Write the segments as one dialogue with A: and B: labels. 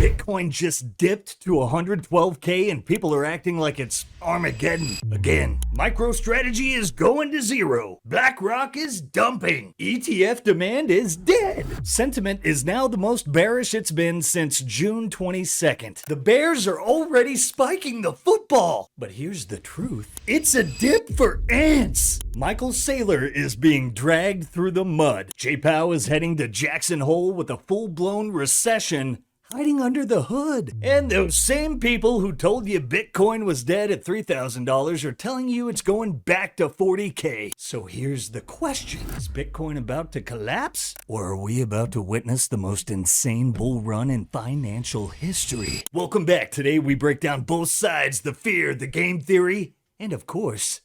A: Bitcoin just dipped to 112K and people are acting like it's Armageddon again. MicroStrategy is going to zero. BlackRock is dumping. ETF demand is dead. Sentiment is now the most bearish it's been since June 22nd. The Bears are already spiking the football. But here's the truth. It's a dip for ants. Michael Saylor is being dragged through the mud. J. Powell is heading to Jackson Hole with a full-blown recession hiding under the hood. And those same people who told you Bitcoin was dead at $3,000 are telling you it's going back to 40K. So here's the question. Is Bitcoin about to collapse? Or are we about to witness the most insane bull run in financial history? Welcome back. Today we break down both sides, the fear, the game theory, and of course,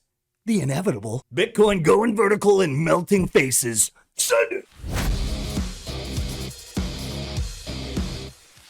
A: the inevitable. Bitcoin going vertical and melting faces. Son.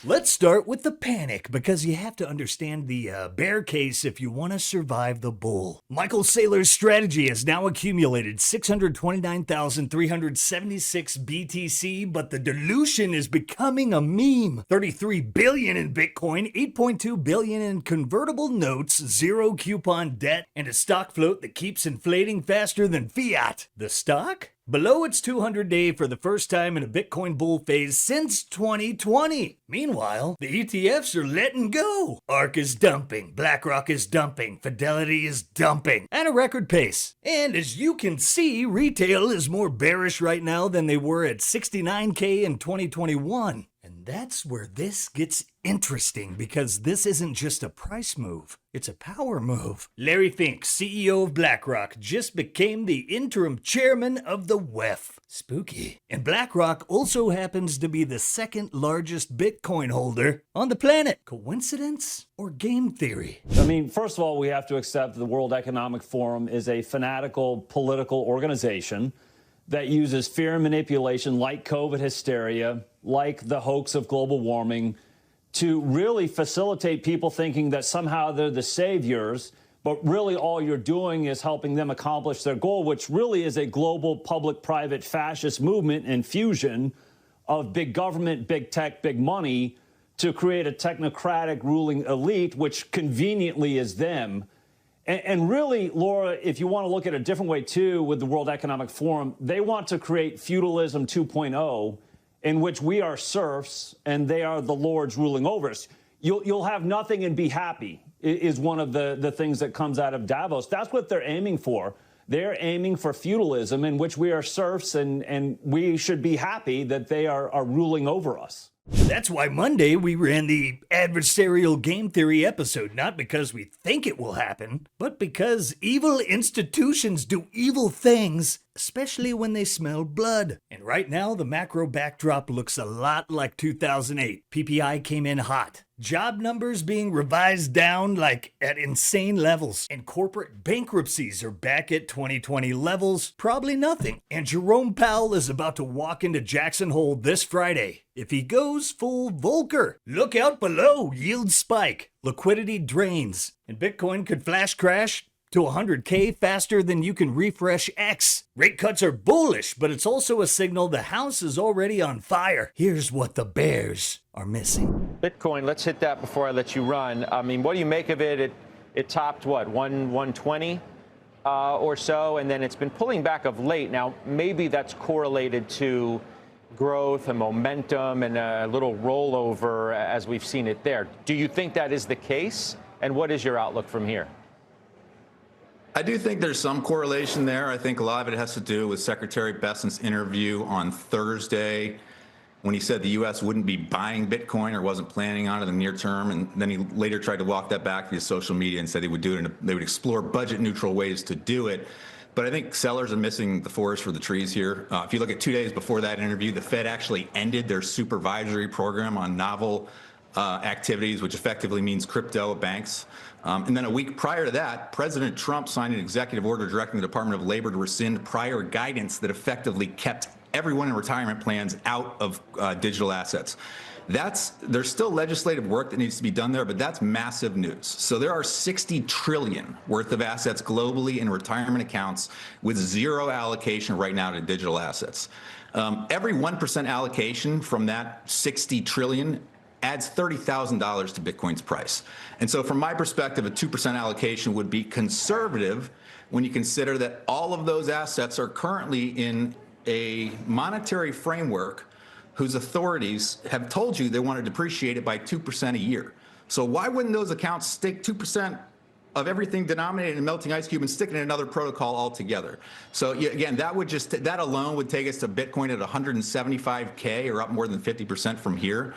A: Let's start with the panic, because you have to understand the bear case if you want to survive the bull. Michael Saylor's strategy has now accumulated 629,376 BTC, but the dilution is becoming a meme. 33 billion in Bitcoin, 8.2 billion in convertible notes, zero coupon debt, and a stock float that keeps inflating faster than fiat. The stock? Below its 200-day for the first time in a Bitcoin bull phase since 2020. Meanwhile, the ETFs are letting go. ARK is dumping, BlackRock is dumping, Fidelity is dumping at a record pace. And as you can see, retail is more bearish right now than they were at 69K in 2021. And that's where this gets interesting, because this isn't just a price move, it's a power move. Larry Fink, CEO of BlackRock, just became the interim chairman of the WEF. Spooky. And BlackRock also happens to be the second largest Bitcoin holder on the planet. Coincidence or game theory?
B: I mean, first of all, we have to accept the World Economic Forum is a fanatical political organization that uses fear and manipulation like COVID hysteria, like the hoax of global warming, to really facilitate people thinking that somehow they're the saviors, but really all you're doing is helping them accomplish their goal, which really is a global public-private fascist movement and fusion of big government, big tech, big money to create a technocratic ruling elite, which conveniently is them. And really, Laura, if you want to look at it a different way, too, with the World Economic Forum, they want to create feudalism 2.0, in which we are serfs and they are the lords ruling over us. You'll have nothing and be happy is one of the things that comes out of Davos. That's what they're aiming for. They're aiming for feudalism in which we are serfs and we should be happy that they are ruling over us.
A: That's why Monday we ran the adversarial game theory episode, not because we think it will happen, but because evil institutions do evil things, especially when they smell blood. And right now, the macro backdrop looks a lot like 2008. PPI came in hot. Job numbers being revised down like at insane levels. And corporate bankruptcies are back at 2020 levels, probably nothing. And Jerome Powell is about to walk into Jackson Hole this Friday. If he goes full Volcker, look out below, yield spike, liquidity drains, and Bitcoin could flash crash to 100K faster than you can refresh X. Rate cuts are bullish, but it's also a signal the house is already on fire. Here's what the bears are missing.
C: Bitcoin, let's hit that before I let you run. I mean, what do you make of it? It topped, what, 120 or so, and then it's been pulling back of late. Now, maybe that's correlated to growth and momentum and a little rollover as we've seen it there. Do you think that is the case? And what is your outlook from here?
D: I do think there's some correlation there. I think a lot of it has to do with Secretary Bessent's interview on Thursday when he said the U.S. wouldn't be buying Bitcoin or wasn't planning on it in the near term. And then he later tried to walk that back via social media and said he would do it, and they would explore budget neutral ways to do it. But I think sellers are missing the forest for the trees here. If you look at 2 days before that interview, the Fed actually ended their supervisory program on novel activities, which effectively means crypto banks. And then a week prior to that, President Trump signed an executive order directing the Department of Labor to rescind prior guidance that effectively kept everyone in retirement plans out of digital assets. There's still legislative work that needs to be done there, but that's massive news. So there are 60 trillion worth of assets globally in retirement accounts with zero allocation right now to digital assets. Every 1% allocation from that 60 trillion adds $30,000 to Bitcoin's price. And so from my perspective, a 2% allocation would be conservative when you consider that all of those assets are currently in a monetary framework whose authorities have told you they want to depreciate it by 2% a year. So why wouldn't those accounts stick 2% of everything denominated in melting ice cube and stick it in another protocol altogether? So again, that alone would take us to Bitcoin at 175K, or up more than 50% from here.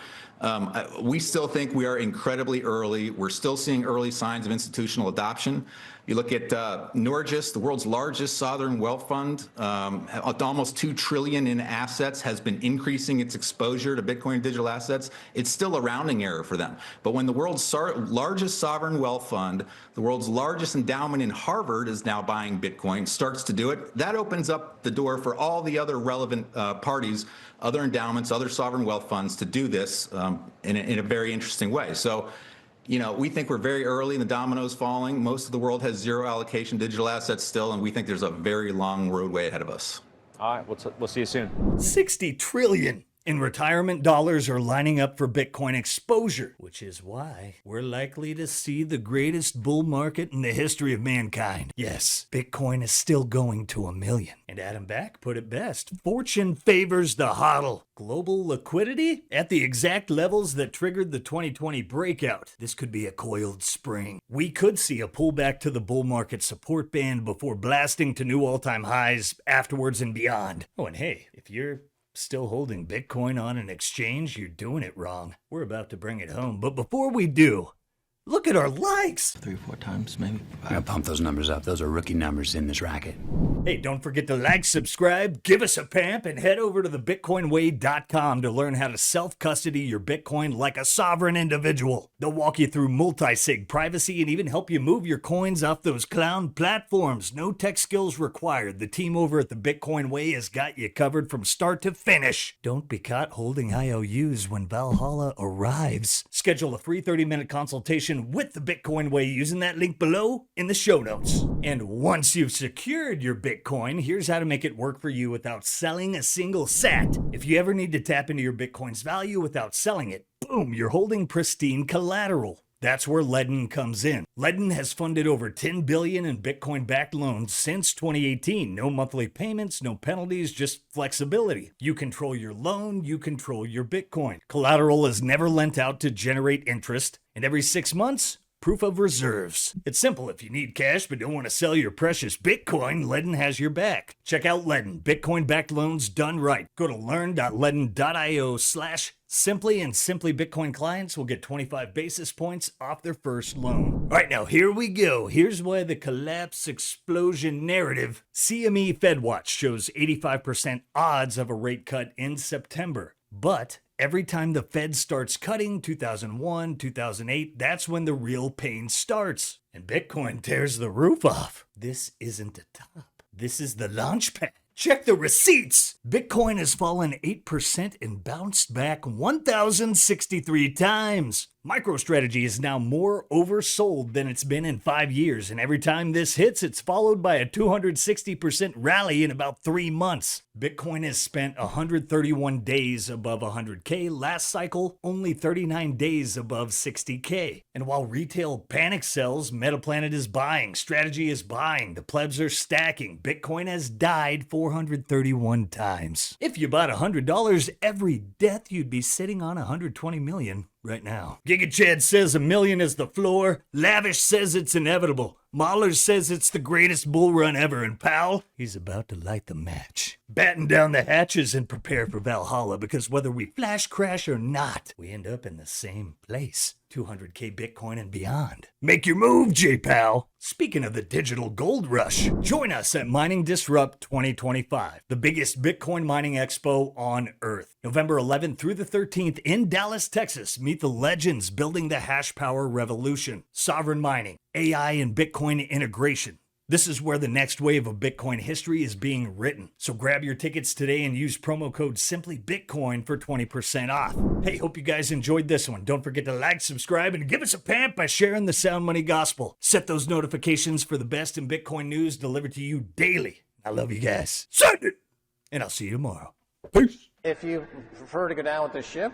D: We still think we are incredibly early. We're still seeing early signs of institutional adoption. You look at Norges, the world's largest sovereign wealth fund, almost $2 trillion in assets, has been increasing its exposure to Bitcoin and digital assets. It's still a rounding error for them. But when the world's largest sovereign wealth fund, the world's largest endowment in Harvard is now buying Bitcoin, starts to do it, that opens up the door for all the other relevant parties, other endowments, other sovereign wealth funds to do this in a very interesting way. So, you know, we think we're very early in the dominoes falling. Most of the world has zero allocation digital assets still, and we think there's a very long roadway ahead of us.
C: All right, we'll see you soon.
A: 60 trillion in retirement dollars are lining up for Bitcoin exposure, which is why we're likely to see the greatest bull market in the history of mankind. Yes, Bitcoin is still going to 1 million. And Adam Back put it best: fortune favors the HODL. Global liquidity at the exact levels that triggered the 2020 breakout. This could be a coiled spring. We could see a pullback to the bull market support band before blasting to new all-time highs afterwards and beyond. Oh, and hey, if you're still holding Bitcoin on an exchange, you're doing it wrong. We're about to bring it home. But before we do, look at our likes.
E: 3 or 4 times, maybe.
F: I gotta pump those numbers up. Those are rookie numbers in this racket.
A: Hey, don't forget to like, subscribe, give us a pamp, and head over to thebitcoinway.com to learn how to self-custody your Bitcoin like a sovereign individual. They'll walk you through multi-sig privacy and even help you move your coins off those clown platforms. No tech skills required. The team over at the Bitcoin Way has got you covered from start to finish. Don't be caught holding IOUs when Valhalla arrives. Schedule a free 30-minute consultation with the Bitcoin Way using that link below in the show notes. And once you've secured your Bitcoin, here's how to make it work for you without selling a single sat. If you ever need to tap into your Bitcoin's value without selling it, boom, you're holding pristine collateral. That's where Ledn comes in. Ledn has funded over $10 billion in Bitcoin-backed loans since 2018. No monthly payments, no penalties, just flexibility. You control your loan, you control your Bitcoin. Collateral is never lent out to generate interest, and every 6 months, proof of reserves. It's simple. If you need cash but don't want to sell your precious Bitcoin, Ledn has your back. Check out Ledn, Bitcoin-backed loans done right. Go to learn.ledn.io/Simply, and Simply Bitcoin clients will get 25 basis points off their first loan. All right, now here we go. Here's why the collapse explosion narrative. CME FedWatch shows 85% odds of a rate cut in September. But every time the Fed starts cutting, 2001, 2008, that's when the real pain starts. And Bitcoin tears the roof off. This isn't the top. This is the launch pad. Check the receipts. Bitcoin has fallen 8% and bounced back 1,063 times. MicroStrategy is now more oversold than it's been in 5 years, and every time this hits, it's followed by a 260% rally in about 3 months. Bitcoin has spent 131 days above 100K. Last cycle, only 39 days above 60K. And while retail panic sells, Metaplanet is buying, Strategy is buying, the plebs are stacking. Bitcoin has died 431 times. If you bought $100 every death, you'd be sitting on 120 million right now. Giga Chad says 1 million is the floor. Lavish says it's inevitable. Mahler says it's the greatest bull run ever. And Powell, he's about to light the match. Batten down the hatches and prepare for Valhalla, because whether we flash crash or not, we end up in the same place. 200K Bitcoin and beyond. Make your move, J-Pal. Speaking of the digital gold rush, join us at Mining Disrupt 2025, the biggest Bitcoin mining expo on Earth. November 11th through the 13th in Dallas, Texas. Meet the legends building the hash power revolution. Sovereign mining, AI and Bitcoin integration. This is where the next wave of Bitcoin history is being written. So grab your tickets today and use promo code SimplyBitcoin for 20% off. Hey, hope you guys enjoyed this one. Don't forget to like, subscribe, and give us a pamp by sharing the Sound Money Gospel. Set those notifications for the best in Bitcoin news delivered to you daily. I love you guys. Send it! And I'll see you tomorrow. Peace.
G: If you prefer to go down with the ship,